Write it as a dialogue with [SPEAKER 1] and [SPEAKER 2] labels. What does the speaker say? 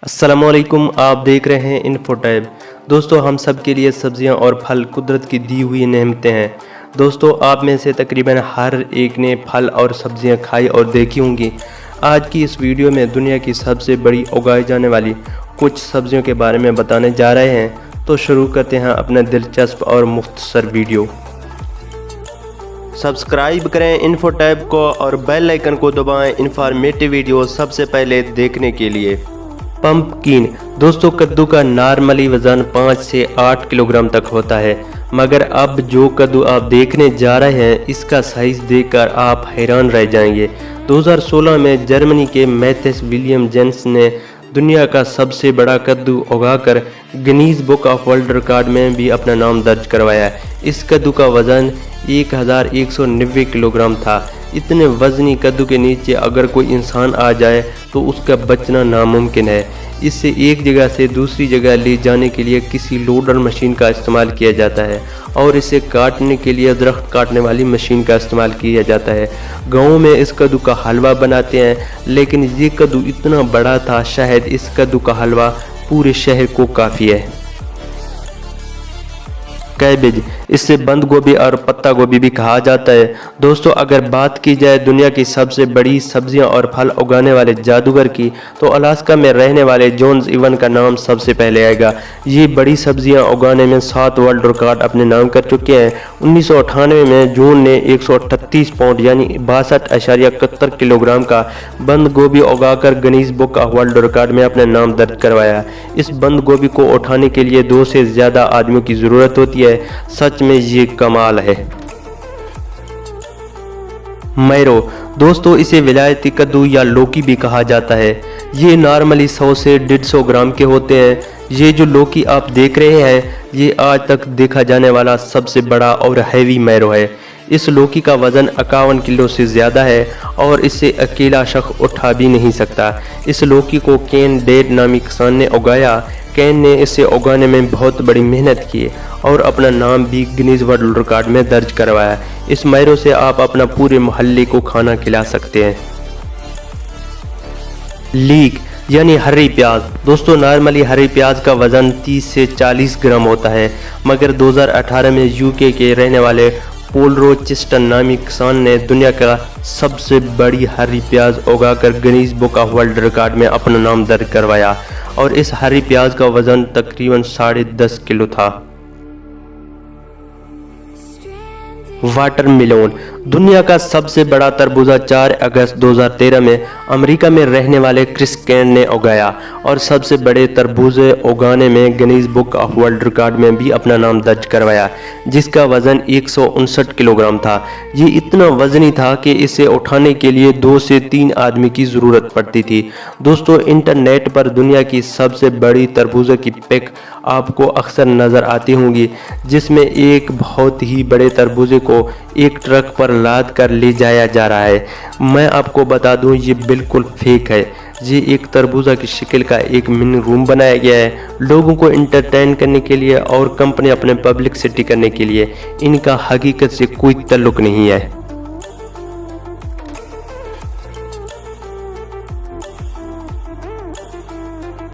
[SPEAKER 1] अस्सलामुअलैकुम, आप देख रहे हैं इन्फोटैब। दोस्तों, हम सब के लिए सब्जियां और फल कुदरत की दी हुई नेमतें हैं। दोस्तों, आप में से तकरीबन हर एक ने फल और सब्जियां खाई और देखी होंगी। आज की इस वीडियो में दुनिया की सबसे बड़ी उगाई जाने वाली कुछ सब्जियों के बारे में बताने जा रहे हैं। तो शुरू करते हैं अपना दिलचस्प और मुख्तसर वीडियो। सब्सक्राइब करें इन्फोटैब को और बेल आइकन को दबाएं इंफॉर्मेटिव वीडियो सबसे पहले देखने के लिए। पंपकिन। दोस्तों, कद्दू का नॉर्मली वज़न 5 से 8 किलोग्राम तक होता है, मगर अब जो कद्दू आप देखने जा रहे हैं इसका साइज़ देखकर आप हैरान रह जाएंगे। 2016 में जर्मनी के मैथेस विलियम जेंस ने दुनिया का सबसे बड़ा कद्दू उगाकर Guinness book of world record में भी अपना नाम दर्ज करवाया। इस कद्दू का वज़न 1190 किलोग्राम था। इतने वज़नी कद्दू के नीचे अगर कोई इंसान आ जाए तो उसका बचना नामुमकिन है। इससे एक जगह से दूसरी जगह ले जाने के लिए किसी लोडर मशीन का इस्तेमाल किया जाता है और इसे काटने के लिए दरख्त काटने वाली मशीन का इस्तेमाल किया जाता है। गाँव में इस कद्दू का हलवा बनाते हैं, लेकिन ये कद्दू इतना बड़ा था, शायद इस कद्दू का हलवा पूरे शहर को काफ़ी है। कैबेज, इससे बंद गोभी और पत्ता गोभी भी कहा जाता है। दोस्तों, अगर बात की जाए दुनिया की सबसे बड़ी सब्जियां और फल उगाने वाले जादूगर की, तो अलास्का में रहने वाले जोन्स इवन का नाम सबसे पहले आएगा। ये बड़ी सब्जियां उगाने में 7 वर्ल्ड रिकॉर्ड अपने नाम कर चुके हैं। 1998 में जोन ने 138 पाउंड यानी 62.71 किलोग्राम का बंद गोभी उगाकर Guinness book of world record में अपना नाम दर्ज करवाया। इस बंद गोभी को उठाने के लिए 2 से ज़्यादा आदमियों की ज़रूरत होती है। सच में ये कमाल है। मैरो। दोस्तों, इसे विलायती कद्दू या लौकी भी कहा जाता है। ये नॉर्मली 100 से 150 ग्राम के होते हैं। ये जो लौकी आप देख रहे हैं, ये आज तक देखा जाने वाला सबसे बड़ा और हैवी मैरो है। इस लौकी का वज़न 51 किलो से ज़्यादा है और इसे अकेला शख्स उठा भी नहीं सकता। इस लौकी को केन डेड नामी किसान ने उगाया। केन ने इसे उगाने में बहुत बड़ी मेहनत की और अपना नाम भी गिनीज वर्ल्ड रिकॉर्ड में दर्ज करवाया। इस मैरो से आप अपना पूरे मोहल्ले को खाना खिला सकते हैं। लीक यानी हरी प्याज। दोस्तों, नॉर्मली हरी प्याज का वज़न 30 से 40 ग्राम होता है, मगर 2018 में यूके के रहने वाले पोल रोचेस्टर नामी किसान ने दुनिया का सबसे बड़ी हरी प्याज उगाकर Guinness book of world record में अपना नाम दर्ज करवाया और इस हरी प्याज का वज़न तकरीबन 10.5 किलो था। वाटरमेलन। दुनिया का सबसे बड़ा तरबूजा 4 अगस्त 2013 में अमेरिका में रहने वाले क्रिस केन ने उगाया और सबसे बड़े तरबूजे उगाने में Guinness book of world record में भी अपना नाम दर्ज करवाया, जिसका वज़न 159 किलोग्राम था। ये इतना वज़नी था कि इसे उठाने के लिए 2 से 3 आदमी की ज़रूरत पड़ती थी। दोस्तों, इंटरनेट पर दुनिया की सबसे बड़ी तरबूजा की पिक आपको अक्सर नज़र आती होंगी, जिसमें एक बहुत ही बड़े तरबूजे को एक ट्रक पर लाद कर ले जाया जा रहा है। मैं आपको बता दूं, ये बिल्कुल फेक है। ये एक तरबूजा की शक्ल का एक मिनी रूम बनाया गया है, लोगों को एंटरटेन करने के लिए और कंपनी अपने पब्लिसिटी करने के लिए। इनका हकीकत से कोई ताल्लुक नहीं है।